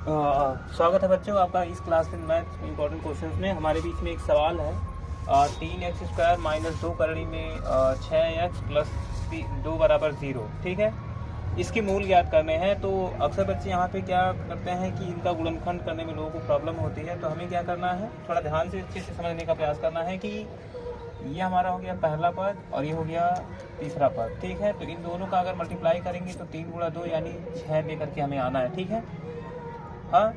स्वागत है बच्चों आपका इस क्लास के मैथ इंपॉर्टेंट क्वेश्चंस में। हमारे बीच में एक सवाल है 3x² माइनस 2 करड़ी में 6x प्लस 2 बराबर 0। ठीक है, इसके मूल ज्ञात करने हैं। तो अक्सर बच्चे यहाँ पे क्या करते हैं कि इनका गुणनखंड करने में लोगों को प्रॉब्लम होती है। तो हमें क्या करना है, थोड़ा ध्यान से अच्छे से समझने का प्रयास करना है कि ये हमारा हो गया पहला पद और ये हो गया तीसरा पद। ठीक है, तो इन दोनों का अगर मल्टीप्लाई करेंगे तो 3 गुणा 2 यानी 6 लेकर के हमें आना है। ठीक है, हाँ,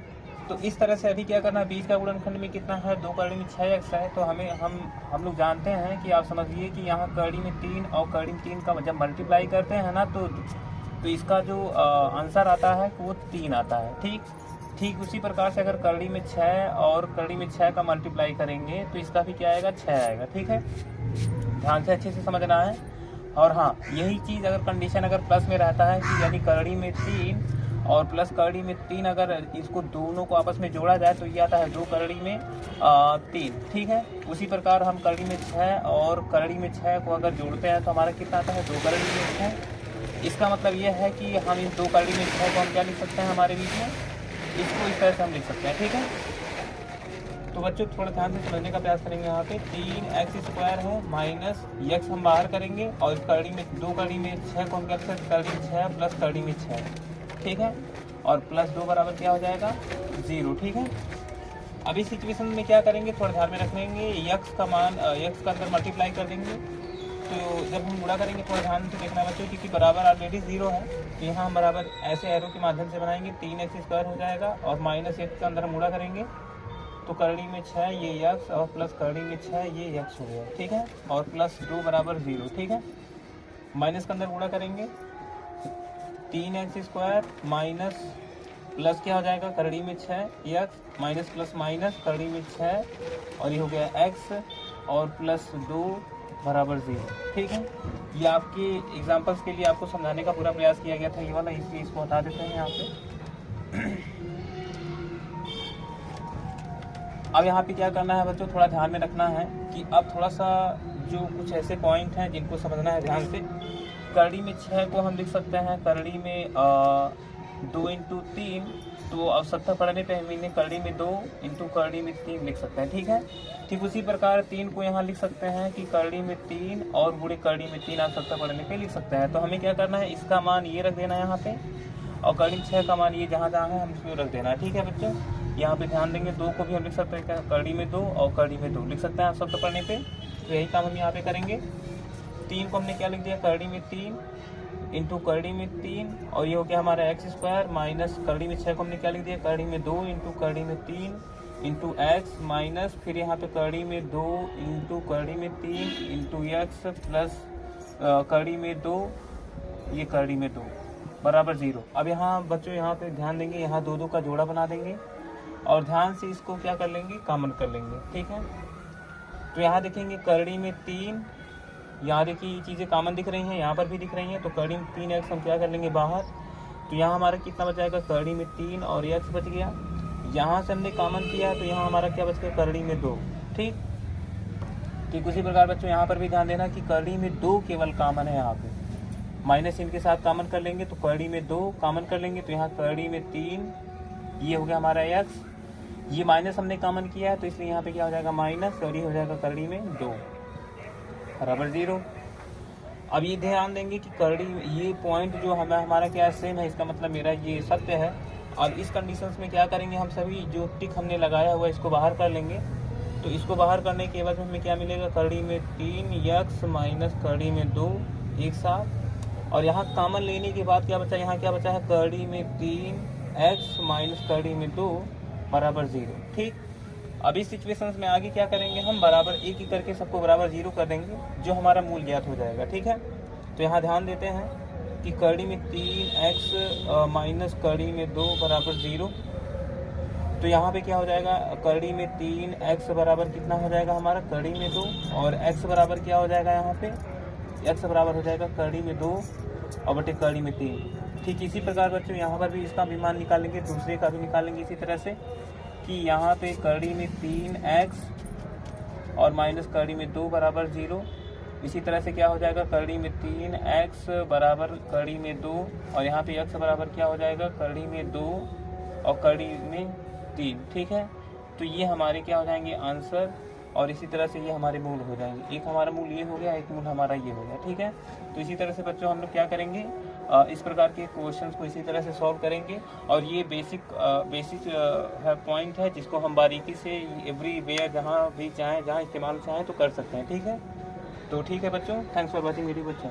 तो इस तरह से अभी क्या करना है, बीच का गुणनखंड में कितना है, 2 करड़ी में 6x है। तो हमें हम लोग जानते हैं कि आप समझिए कि यहाँ करड़ी में 3 और करड़ी में 3 का जब मल्टीप्लाई करते हैं ना तो इसका जो आंसर आता है वो 3 आता है। ठीक उसी प्रकार से अगर करड़ी में 6 और करड़ी में 6 का मल्टीप्लाई करेंगे तो इसका भी क्या आएगा, 6 आएगा। ठीक है, ध्यान से अच्छे से समझना है। और हाँ, यही चीज़ अगर कंडीशन अगर प्लस में रहता है कि यानी करड़ी में 3 और प्लस करड़ी में 3, अगर इसको दोनों को आपस में जोड़ा जाए तो ये आता है 2 करड़ी में 3। ठीक है, उसी प्रकार हम करड़ी में 6 और करड़ी में 6 को अगर जोड़ते हैं तो हमारा कितना आता है, 2 करड़ी में 6। इसका मतलब ये है कि हम इस 2 करड़ी में 6 को हम क्या लिख सकते हैं, हमारे बीच में इसको इस तरह से हम लिख सकते हैं। ठीक है, तो बच्चों थोड़ा ध्यान से समझने का प्रयास करेंगे। यहाँ पे 3x² है माइनस x हम बाहर करेंगे और इस करड़ी में 2 करड़ी में 6 को हम क्या करते हैं, करड़ी में 6 प्लस करड़ी में 6। ठीक है, और प्लस 2 बराबर क्या हो जाएगा, 0। ठीक है, अभी सिचुएशन में क्या करेंगे, थोड़ा ध्यान में रखेंगे, x का मान x का अंदर मल्टीप्लाई कर देंगे। तो जब हम गुणा करेंगे थोड़ा ध्यान से देखना बच्चों, क्योंकि बराबर ऑलरेडी 0 है तो यहाँ हम बराबर ऐसे एरो के माध्यम से बनाएंगे, 3x² हो जाएगा और माइनस x का अंदर हम गुणा करेंगे तो करड़ी में 6 ये x और प्लस करड़ी में 6 ये x हो गया। ठीक है, और प्लस 2 बराबर 0। ठीक है, माइनस के अंदर गुणा करेंगे 3x² माइनस प्लस क्या हो जाएगा, करड़ी में 6x माइनस प्लस माइनस करड़ी में 6 और ये हो गया x और प्लस 2 बराबर 0। ठीक है, ये आपके एग्जाम्पल्स के लिए आपको समझाने का पूरा प्रयास किया गया था ये वाला, इसलिए इसको हटा देते हैं यहाँ पे। अब यहाँ पे क्या करना है बच्चों, थोड़ा ध्यान में रखना है कि अब थोड़ा सा जो कुछ ऐसे पॉइंट हैं जिनको समझना है ध्यान से। करड़ी में 6 को हम लिख सकते हैं करड़ी में 2 इंटू 3, तो अब 70 पढ़ने पे हमने करड़ी में 2 इंटू करड़ी में 3 लिख सकते हैं। ठीक है, ठीक उसी प्रकार 3 को यहाँ लिख सकते हैं कि करड़ी में 3 और गुणे करड़ी में 3 आप 70 पढ़ने पे लिख सकते हैं। तो हमें क्या करना है, इसका मान ये रख देना है यहाँ पे और करड़ी में 6 का मान ये जहाँ जहाँ है हम इसको रख देना है। ठीक है बच्चों, यहाँ पे ध्यान देंगे, 2 को भी हम लिख सकते हैं क्या, करड़ी में 2 और करड़ी में 2 लिख सकते हैं आप 70 पढ़ने पे। तो यही काम हम यहाँ पे करेंगे। 3 को हमने क्या लिख दिया, करड़ी में 3 इंटू करड़ी में 3 और ये हो गया हमारा x² माइनस करड़ी में 6 को हमने क्या लिख दिया, करड़ी में 2 इंटू करड़ी में 3 इंटू x माइनस फिर यहाँ पे करड़ी में 2 इंटू करड़ी में 3 इंटू x प्लस करड़ी में 2 ये करड़ी में 2 बराबर 0। अब यहाँ बच्चों यहाँ पे ध्यान देंगे, यहाँ 2 का जोड़ा बना देंगे और ध्यान से इसको क्या कर लेंगे, कॉमन कर लेंगे। ठीक है, तो यहाँ देखेंगे करड़ी में 3, यहाँ देखिए ये चीज़ें कॉमन दिख रही हैं, यहाँ पर भी दिख रही हैं, तो करड़ी में 3x हम क्या कर लेंगे बाहर, तो यहाँ हमारा कितना बच जाएगा, करड़ी में 3 और x बच गया। यहाँ से हमने कॉमन किया तो यहाँ हमारा क्या बच गया, करड़ी में 2। ठीक उसी प्रकार बच्चों यहाँ पर भी ध्यान देना कि करड़ी में 2 केवल कॉमन है। यहाँ पे माइनस इनके साथ कॉमन कर लेंगे तो करड़ी में 2 कॉमन कर लेंगे तो यहाँ करड़ी में 3 ये हो गया हमारा x, ये माइनस हमने कॉमन किया है तो इसलिए यहाँ पे क्या हो जाएगा माइनस और ये हो जाएगा करड़ी में 2 बराबर 0। अब ये ध्यान देंगे कि करड़ी ये पॉइंट जो हमारा क्या सेम है, इसका मतलब मेरा ये सत्य है। और इस कंडीशंस में क्या करेंगे, हम सभी जो टिक हमने लगाया हुआ है इसको बाहर कर लेंगे। तो इसको बाहर करने के बाद हमें क्या मिलेगा, करड़ी में 3x माइनस करड़ी में 2 एक साथ, और यहाँ कॉमन लेने के बाद क्या बचा, यहाँ क्या बचा है, करड़ी में 3x माइनस करड़ी में 2 बराबर 0। ठीक, अब इस सिचुएशन में आगे क्या करेंगे, हम बराबर एक ही करके सबको बराबर 0 कर देंगे जो हमारा मूल ज्ञात हो जाएगा। ठीक है, तो यहाँ ध्यान देते हैं कि करड़ी में 3x माइनस करड़ी में 2 बराबर 0, तो यहाँ पे क्या हो जाएगा, करड़ी में 3x बराबर कितना हो जाएगा हमारा, करड़ी में 2 और x बराबर क्या हो जाएगा, यहाँ पे x बराबर हो जाएगा करड़ी में 2 और बटे करड़ी में 3। ठीक इसी प्रकार बच्चों यहाँ पर भी इसका भी मान निकालेंगे, दूसरे का भी निकालेंगे इसी तरह से कि यहाँ पे करड़ी में 3x और माइनस करड़ी में 2 बराबर 0। इसी तरह से क्या हो जाएगा, करड़ी में 3x बराबर करड़ी में 2 और यहाँ पे x बराबर क्या हो जाएगा, करड़ी में 2 और करड़ी में 3, ठीक है। तो ये हमारे क्या हो जाएंगे आंसर, और इसी तरह से ये हमारे मूल हो जाएंगे। एक हमारा मूल ये हो गया, एक मूल हमारा ये हो गया, ठीक है। तो इसी तरह से बच्चों हम लोग क्या करेंगे, इस प्रकार के क्वेश्चंस को इसी तरह से सॉल्व करेंगे। और ये बेसिक पॉइंट है जिसको हम बारीकी से एवरीवेयर जहाँ भी चाहें, जहाँ इस्तेमाल चाहें तो कर सकते हैं, ठीक है। तो ठीक है बच्चों, थैंक्स फॉर वॉचिंग वीडियो बच्चों।